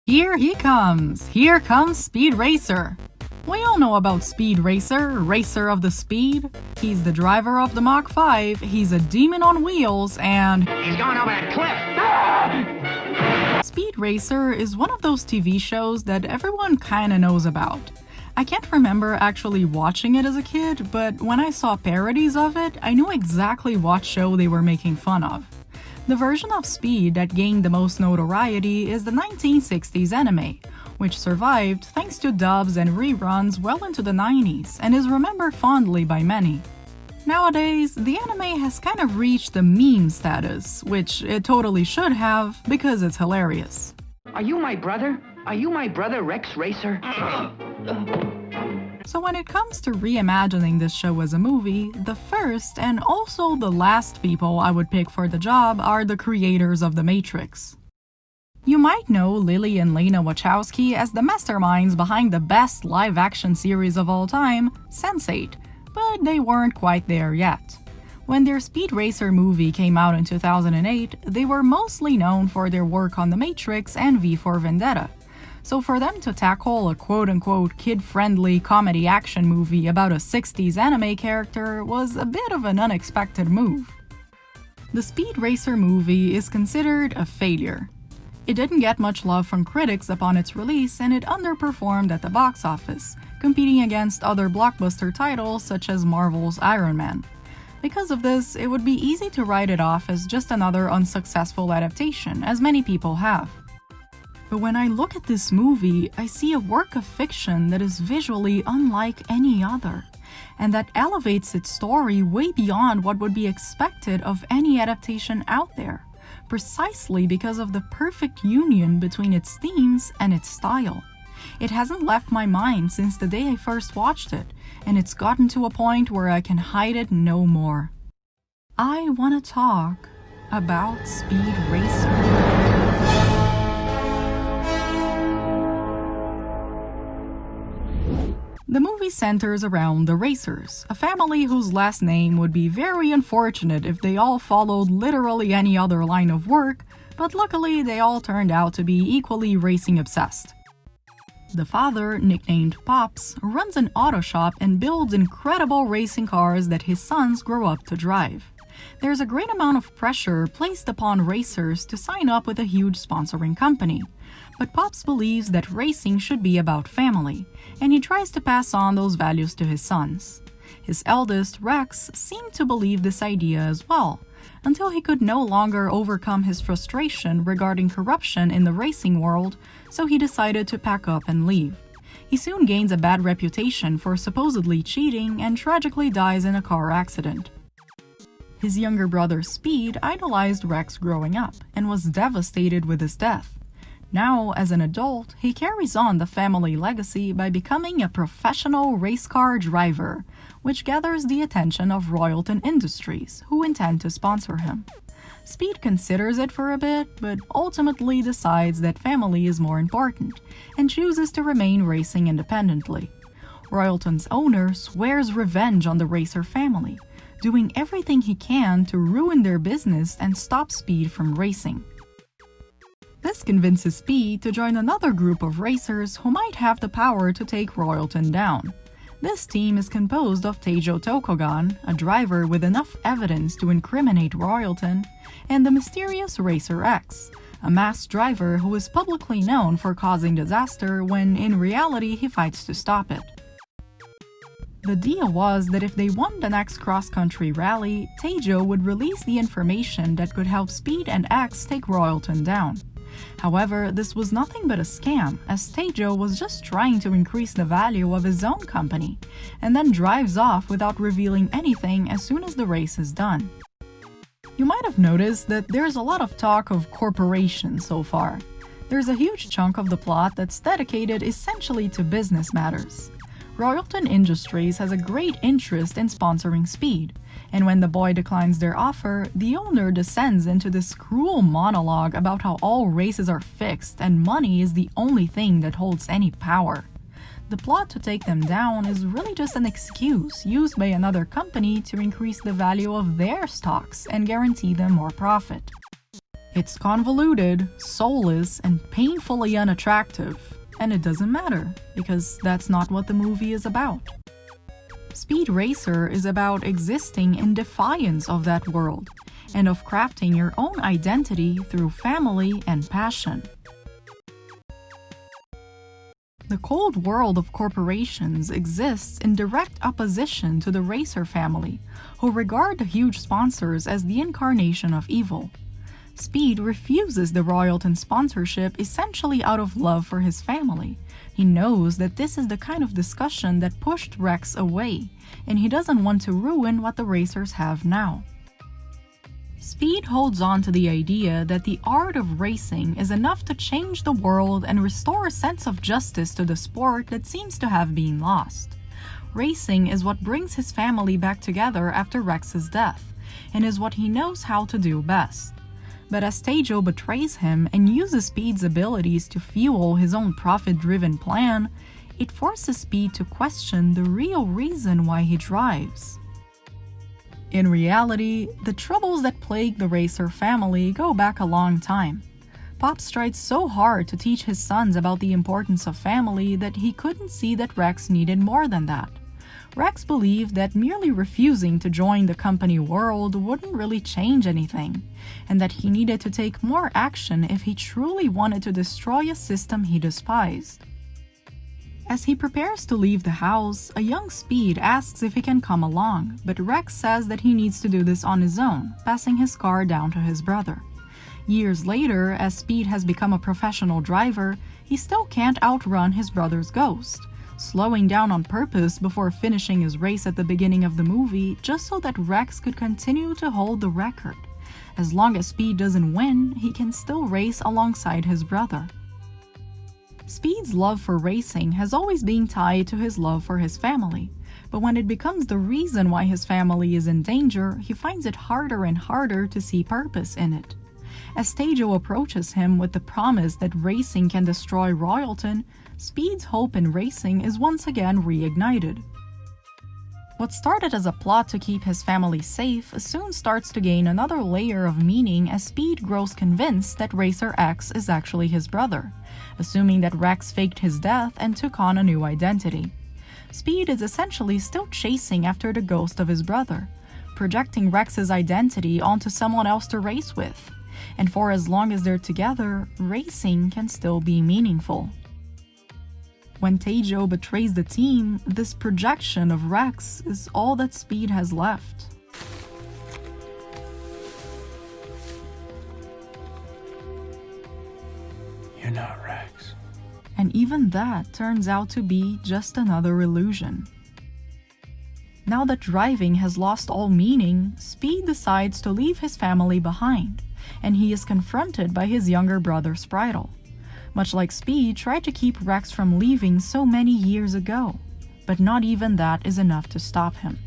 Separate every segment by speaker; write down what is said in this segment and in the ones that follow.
Speaker 1: Here he comes! Here comes Speed Racer! We all know about Speed Racer, Racer of the Speed. He's the driver of the Mach 5, he's a demon on wheels, and
Speaker 2: he's going over that cliff!
Speaker 1: Speed Racer is one of those TV shows that everyone kinda knows about. I can't remember actually watching it as a kid, but when I saw parodies of it, I knew exactly what show they were making fun of. The version of Speed that gained the most notoriety is the 1960s anime, which survived thanks to dubs and reruns well into the 90s and is remembered fondly by many. Nowadays, the anime has kind of reached the meme status, which it totally should have because it's hilarious.
Speaker 2: Are you my brother? Are you my brother Rex Racer?
Speaker 1: So when it comes to reimagining this show as a movie, the first and also the last people I would pick for the job are the creators of The Matrix. You might know Lily and Lena Wachowski as the masterminds behind the best live-action series of all time, Sense8, but they weren't quite there yet. When their Speed Racer movie came out in 2008, they were mostly known for their work on The Matrix and V for Vendetta. So for them to tackle a quote-unquote kid-friendly comedy action movie about a 60s anime character was a bit of an unexpected move. The Speed Racer movie is considered a failure. It didn't get much love from critics upon its release and it underperformed at the box office, competing against other blockbuster titles such as Marvel's Iron Man. Because of this, it would be easy to write it off as just another unsuccessful adaptation, as many people have. But when I look at this movie, I see a work of fiction that is visually unlike any other, and that elevates its story way beyond what would be expected of any adaptation out there, precisely because of the perfect union between its themes and its style. It hasn't left my mind since the day I first watched it, and it's gotten to a point where I can hide it no more. I want to talk about Speed Racer. The movie centers around the Racers, a family whose last name would be very unfortunate if they all followed literally any other line of work, but luckily they all turned out to be equally racing obsessed. The father, nicknamed Pops, runs an auto shop and builds incredible racing cars that his sons grow up to drive. There's a great amount of pressure placed upon racers to sign up with a huge sponsoring company. But Pops believes that racing should be about family, and he tries to pass on those values to his sons. His eldest, Rex, seemed to believe this idea as well, until he could no longer overcome his frustration regarding corruption in the racing world, so he decided to pack up and leave. He soon gains a bad reputation for supposedly cheating and tragically dies in a car accident. His younger brother Speed idolized Rex growing up and was devastated with his death. Now, as an adult, he carries on the family legacy by becoming a professional race car driver, which gathers the attention of Royalton Industries, who intend to sponsor him. Speed considers it for a bit, but ultimately decides that family is more important, and chooses to remain racing independently. Royalton's owner swears revenge on the Racer family, doing everything he can to ruin their business and stop Speed from racing. This convinces Speed to join another group of racers who might have the power to take Royalton down. This team is composed of Teijo Tokogan, a driver with enough evidence to incriminate Royalton, and the mysterious Racer X, a masked driver who is publicly known for causing disaster when in reality he fights to stop it. The deal was that if they won the next cross-country rally, Teijo would release the information that could help Speed and X take Royalton down. However, this was nothing but a scam, as Teijo was just trying to increase the value of his own company, and then drives off without revealing anything as soon as the race is done. You might have noticed that there's a lot of talk of corporations so far. There's a huge chunk of the plot that's dedicated essentially to business matters. Royalton Industries has a great interest in sponsoring Speed, and when the boy declines their offer, the owner descends into this cruel monologue about how all races are fixed and money is the only thing that holds any power. The plot to take them down is really just an excuse used by another company to increase the value of their stocks and guarantee them more profit. It's convoluted, soulless, and painfully unattractive. And it doesn't matter, because that's not what the movie is about. Speed Racer is about existing in defiance of that world, and of crafting your own identity through family and passion. The cold world of corporations exists in direct opposition to the Racer family, who regard the huge sponsors as the incarnation of evil. Speed refuses the Royalton sponsorship essentially out of love for his family. He knows that this is the kind of discussion that pushed Rex away, and he doesn't want to ruin what the Racers have now. Speed holds on to the idea that the art of racing is enough to change the world and restore a sense of justice to the sport that seems to have been lost. Racing is what brings his family back together after Rex's death, and is what he knows how to do best. But as Tejo betrays him and uses Speed's abilities to fuel his own profit-driven plan, it forces Speed to question the real reason why he drives. In reality, the troubles that plague the Racer family go back a long time. Pops tried so hard to teach his sons about the importance of family that he couldn't see that Rex needed more than that. Rex believed that merely refusing to join the company world wouldn't really change anything, and that he needed to take more action if he truly wanted to destroy a system he despised. As he prepares to leave the house, a young Speed asks if he can come along, but Rex says that he needs to do this on his own, passing his car down to his brother. Years later, as Speed has become a professional driver, he still can't outrun his brother's ghost, slowing down on purpose before finishing his race at the beginning of the movie just so that Rex could continue to hold the record. As long as Speed doesn't win, he can still race alongside his brother. Speed's love for racing has always been tied to his love for his family, but when it becomes the reason why his family is in danger, he finds it harder and harder to see purpose in it. As Tejo approaches him with the promise that racing can destroy Royalton, Speed's hope in racing is once again reignited. What started as a plot to keep his family safe soon starts to gain another layer of meaning as Speed grows convinced that Racer X is actually his brother, assuming that Rex faked his death and took on a new identity. Speed is essentially still chasing after the ghost of his brother, projecting Rex's identity onto someone else to race with, and for as long as they're together, racing can still be meaningful. When Tejo betrays the team, this projection of Rex is all that Speed has left.
Speaker 3: You're not Rex.
Speaker 1: And even that turns out to be just another illusion. Now that driving has lost all meaning, Speed decides to leave his family behind, and he is confronted by his younger brother Spritle. Much like Speed tried to keep Rex from leaving so many years ago, but not even that is enough to stop him.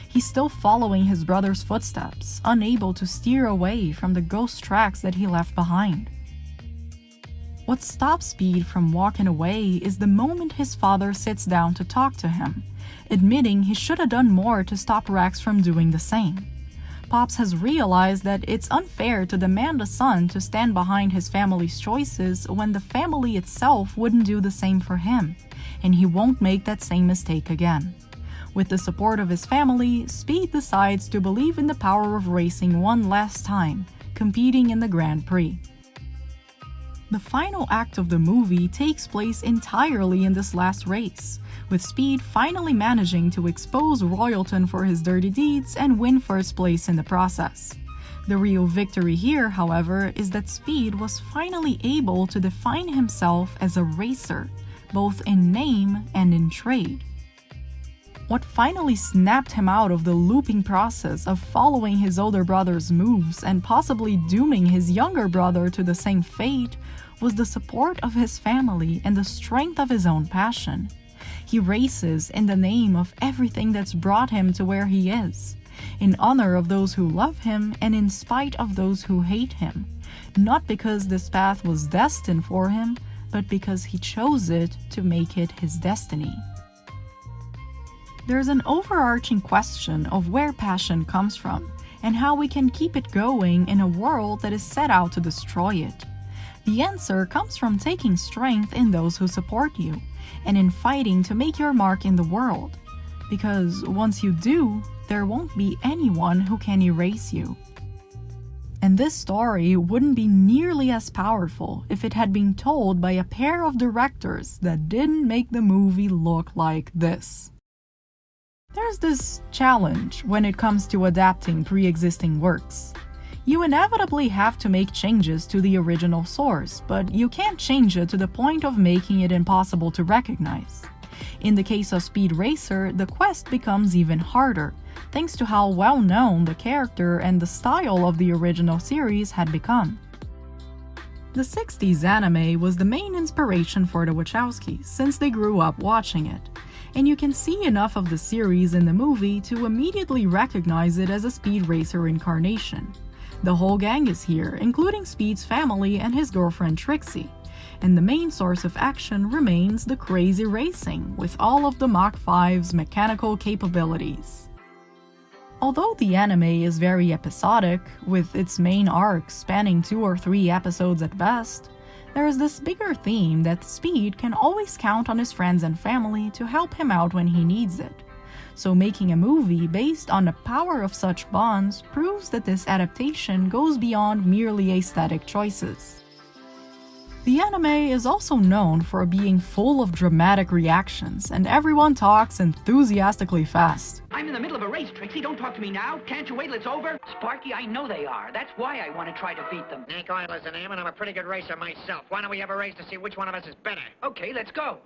Speaker 1: He's still following his brother's footsteps, unable to steer away from the ghost tracks that he left behind. What stops Speed from walking away is the moment his father sits down to talk to him, admitting he should have done more to stop Rex from doing the same. Pops has realized that it's unfair to demand a son to stand behind his family's choices when the family itself wouldn't do the same for him, and he won't make that same mistake again. With the support of his family, Speed decides to believe in the power of racing one last time, competing in the Grand Prix. The final act of the movie takes place entirely in this last race, with Speed finally managing to expose Royalton for his dirty deeds and win first place in the process. The real victory here, however, is that Speed was finally able to define himself as a racer, both in name and in trade. What finally snapped him out of the looping process of following his older brother's moves and possibly dooming his younger brother to the same fate was the support of his family and the strength of his own passion. He races in the name of everything that's brought him to where he is, in honor of those who love him and in spite of those who hate him, not because this path was destined for him, but because he chose it to make it his destiny. There's an overarching question of where passion comes from, and how we can keep it going in a world that is set out to destroy it. The answer comes from taking strength in those who support you, and in fighting to make your mark in the world. Because once you do, there won't be anyone who can erase you. And this story wouldn't be nearly as powerful if it had been told by a pair of directors that didn't make the movie look like this. There's this challenge when it comes to adapting pre-existing works. You inevitably have to make changes to the original source, but you can't change it to the point of making it impossible to recognize. In the case of Speed Racer, the quest becomes even harder, thanks to how well known the character and the style of the original series had become. The 60s anime was the main inspiration for the Wachowskis since they grew up watching it, and you can see enough of the series in the movie to immediately recognize it as a Speed Racer incarnation. The whole gang is here, including Speed's family and his girlfriend Trixie, and the main source of action remains the crazy racing, with all of the Mach 5's mechanical capabilities. Although the anime is very episodic, with its main arc spanning 2 or 3 episodes at best, there is this bigger theme that Speed can always count on his friends and family to help him out when he needs it. So making a movie based on the power of such bonds proves that this adaptation goes beyond merely aesthetic choices. The anime is also known for being full of dramatic reactions, and everyone talks enthusiastically fast.
Speaker 2: I'm in the middle of a race, Trixie. Don't talk to me now. Can't you wait till it's over? Sparky, I know they are. That's why I want to try to beat them.
Speaker 4: Nick Oil is the name, and I'm a pretty good racer myself. Why don't we have a race to see which one of us is better?
Speaker 2: Okay, let's go.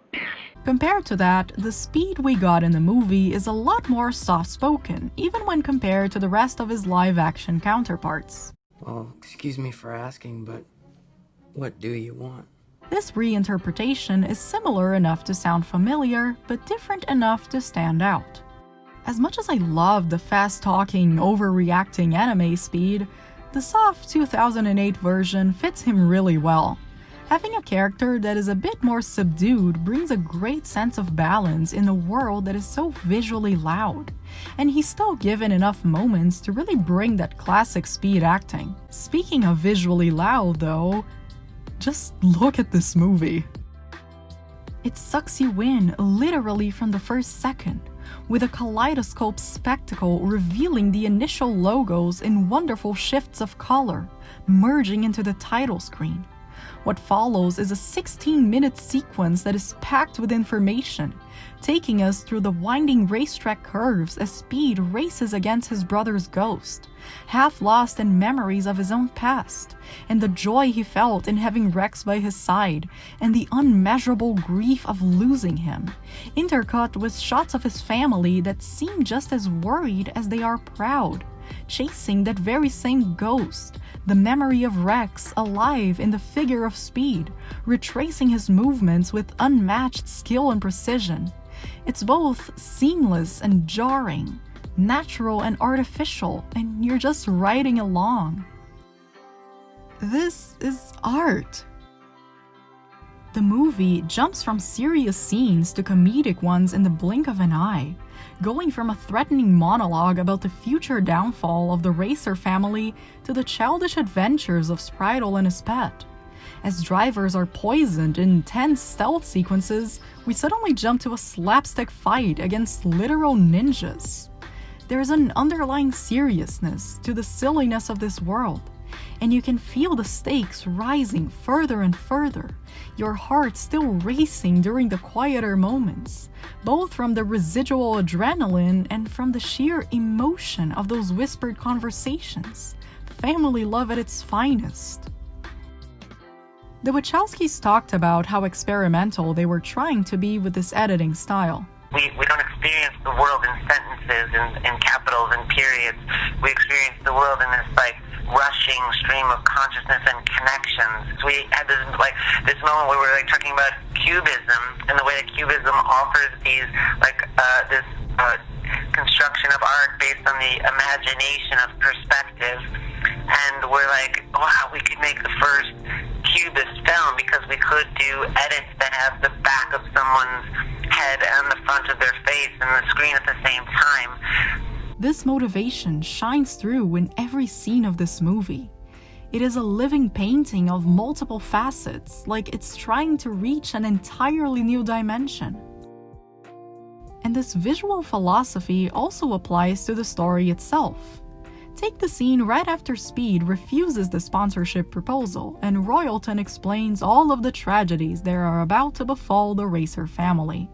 Speaker 1: Compared to that, the Speed we got in the movie is a lot more soft-spoken, even when compared to the rest of his live-action counterparts.
Speaker 5: Well, excuse me for asking, but what do you want?
Speaker 1: This reinterpretation is similar enough to sound familiar, but different enough to stand out. As much as I love the fast-talking, overreacting anime Speed, the soft 2008 version fits him really well. Having a character that is a bit more subdued brings a great sense of balance in a world that is so visually loud, and he's still given enough moments to really bring that classic Speed acting. Speaking of visually loud though, just look at this movie. It sucks you in literally from the first second, with a kaleidoscope spectacle revealing the initial logos in wonderful shifts of color, merging into the title screen. What follows is a 16-minute sequence that is packed with information, taking us through the winding racetrack curves as Speed races against his brother's ghost, half lost in memories of his own past, and the joy he felt in having Rex by his side, and the unmeasurable grief of losing him, intercut with shots of his family that seem just as worried as they are proud, chasing that very same ghost, the memory of Rex alive in the figure of Speed, retracing his movements with unmatched skill and precision. It's both seamless and jarring, natural and artificial, and you're just riding along. This is art. The movie jumps from serious scenes to comedic ones in the blink of an eye, going from a threatening monologue about the future downfall of the Racer family to the childish adventures of Spritle and his pet. As drivers are poisoned in tense stealth sequences, we suddenly jump to a slapstick fight against literal ninjas. There's an underlying seriousness to the silliness of this world, and you can feel the stakes rising further and further, your heart still racing during the quieter moments, both from the residual adrenaline and from the sheer emotion of those whispered conversations. Family love at its finest. The Wachowskis talked about how experimental they were trying to be with this editing style.
Speaker 6: We don't experience the world in sentences and capitals and periods. We experience the world in this rushing stream of consciousness and connections. So we had this moment where we're talking about cubism and the way that cubism offers these this construction of art based on the imagination of perspective. And we're like, wow, we could make the first cubist film because we could do edits that have the back of someone's head and the front of their face and the screen at the same time.
Speaker 1: This motivation shines through in every scene of this movie. It is a living painting of multiple facets, like it's trying to reach an entirely new dimension. And this visual philosophy also applies to the story itself. Take the scene right after Speed refuses the sponsorship proposal, and Royalton explains all of the tragedies that are about to befall the Racer family.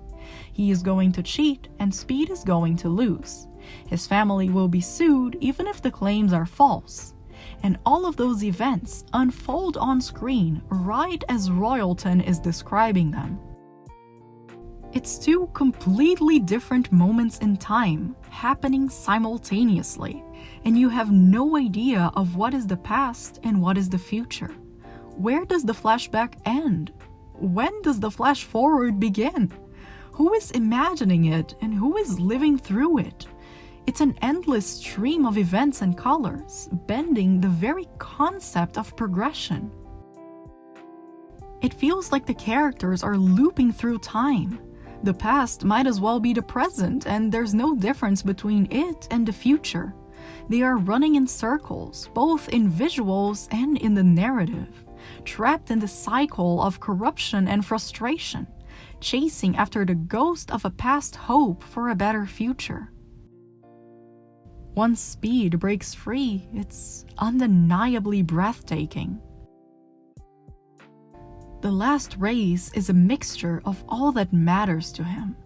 Speaker 1: He is going to cheat, and Speed is going to lose. His family will be sued even if the claims are false. And all of those events unfold on screen right as Royalton is describing them. It's two completely different moments in time, happening simultaneously, and you have no idea of what is the past and what is the future. Where does the flashback end? When does the flash forward begin? Who is imagining it and who is living through it? It's an endless stream of events and colors, bending the very concept of progression. It feels like the characters are looping through time. The past might as well be the present, and there's no difference between it and the future. They are running in circles, both in visuals and in the narrative, trapped in the cycle of corruption and frustration, chasing after the ghost of a past hope for a better future. Once Speed breaks free, it's undeniably breathtaking. The last race is a mixture of all that matters to him.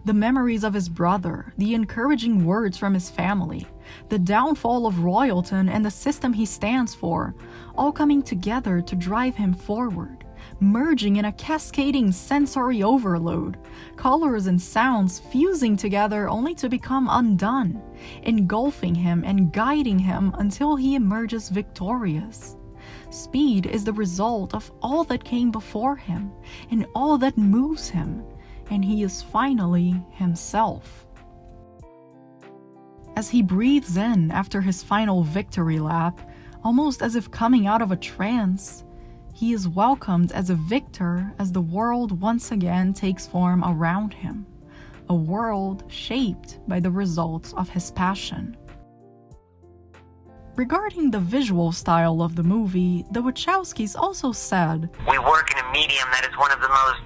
Speaker 1: The memories of his brother, the encouraging words from his family, the downfall of Royalton and the system he stands for, all coming together to drive him forward, merging in a cascading sensory overload, colors and sounds fusing together only to become undone, engulfing him and guiding him until he emerges victorious. Speed is the result of all that came before him and all that moves him, and he is finally himself. As he breathes in after his final victory lap, almost as if coming out of a trance, he is welcomed as a victor as the world once again takes form around him, a world shaped by the results of his passion. Regarding the visual style of the movie, the Wachowskis also said,
Speaker 6: "We work in a medium that is one of the most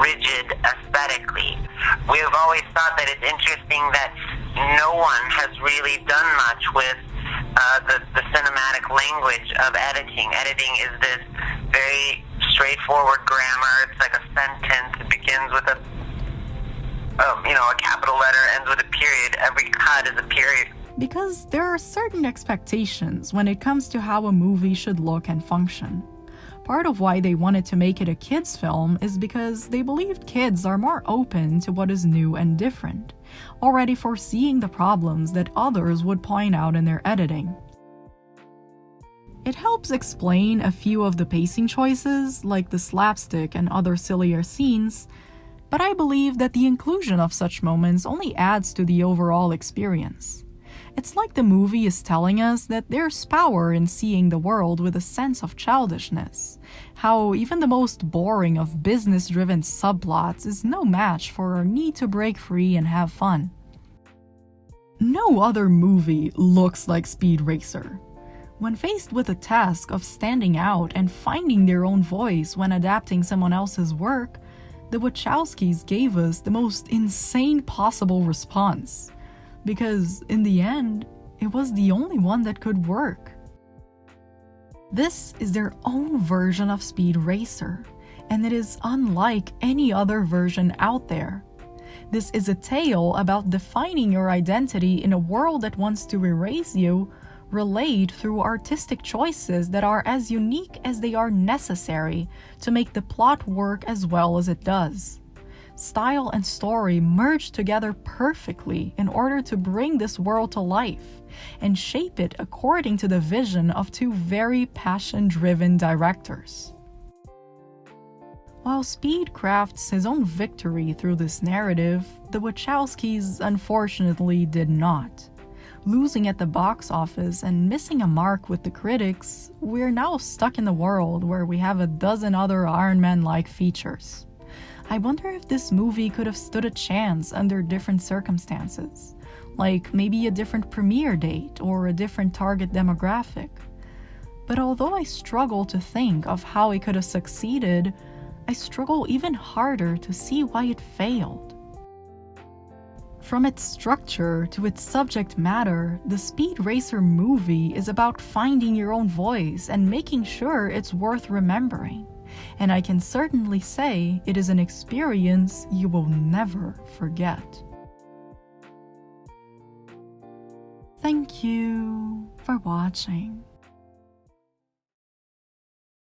Speaker 6: rigid aesthetically. We have always thought that it's interesting that no one has really done much with the cinematic language of editing. Editing is this very straightforward grammar. It's like a sentence. It begins with a capital letter, ends with a period. Every cut is a period."
Speaker 1: Because there are certain expectations when it comes to how a movie should look and function. Part of why they wanted to make it a kids' film is because they believed kids are more open to what is new and different, already foreseeing the problems that others would point out in their editing. It helps explain a few of the pacing choices, like the slapstick and other sillier scenes, but I believe that the inclusion of such moments only adds to the overall experience. It's like the movie is telling us that there's power in seeing the world with a sense of childishness, how even the most boring of business-driven subplots is no match for our need to break free and have fun. No other movie looks like Speed Racer. When faced with the task of standing out and finding their own voice when adapting someone else's work, the Wachowskis gave us the most insane possible response. Because, in the end, it was the only one that could work. This is their own version of Speed Racer, and it is unlike any other version out there. This is a tale about defining your identity in a world that wants to erase you, relayed through artistic choices that are as unique as they are necessary to make the plot work as well as it does. Style and story merge together perfectly in order to bring this world to life and shape it according to the vision of two very passion-driven directors. While Speed crafts his own victory through this narrative, the Wachowskis unfortunately did not. Losing at the box office and missing a mark with the critics, we're now stuck in a world where we have a dozen other Iron Man-like features. I wonder if this movie could have stood a chance under different circumstances, like maybe a different premiere date or a different target demographic. But although I struggle to think of how it could have succeeded, I struggle even harder to see why it failed. From its structure to its subject matter, the Speed Racer movie is about finding your own voice and making sure it's worth remembering. And I can certainly say it is an experience you will never forget. Thank you for watching.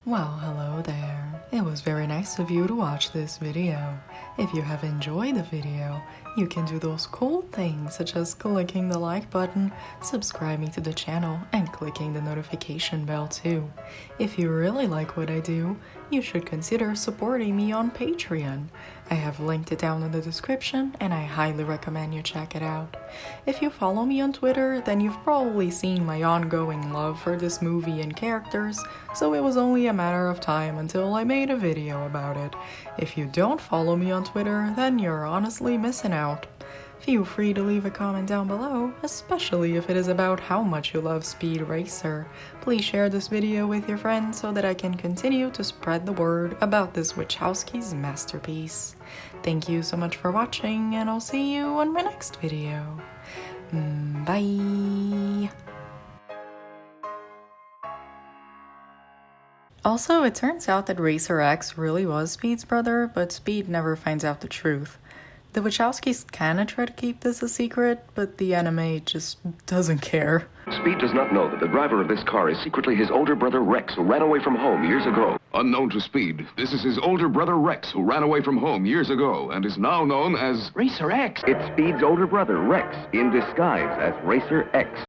Speaker 1: Well, hello there. It was very nice of you to watch this video. If you have enjoyed the video, you can do those cool things such as clicking the like button, subscribing to the channel, and clicking the notification bell too. If you really like what I do, you should consider supporting me on Patreon. I have linked it down in the description and I highly recommend you check it out. If you follow me on Twitter, then you've probably seen my ongoing love for this movie and characters, so it was only a matter of time until I made a video about it. If you don't follow me on Twitter, then you're honestly missing out. Feel free to leave a comment down below, especially if it is about how much you love Speed Racer. Please share this video with your friends so that I can continue to spread the word about this Wachowski's masterpiece. Thank you so much for watching, and I'll see you on my next video. Bye! Also, it turns out that Racer X really was Speed's brother, but Speed never finds out the truth. The Wachowskis kinda try to keep this a secret, but the anime just doesn't care.
Speaker 7: Speed does not know that the driver of this car is secretly his older brother Rex, who ran away from home years ago.
Speaker 8: Unknown to Speed, this is his older brother Rex, who ran away from home years ago and is now known as
Speaker 2: Racer X.
Speaker 7: It's Speed's older brother Rex, in disguise as Racer X.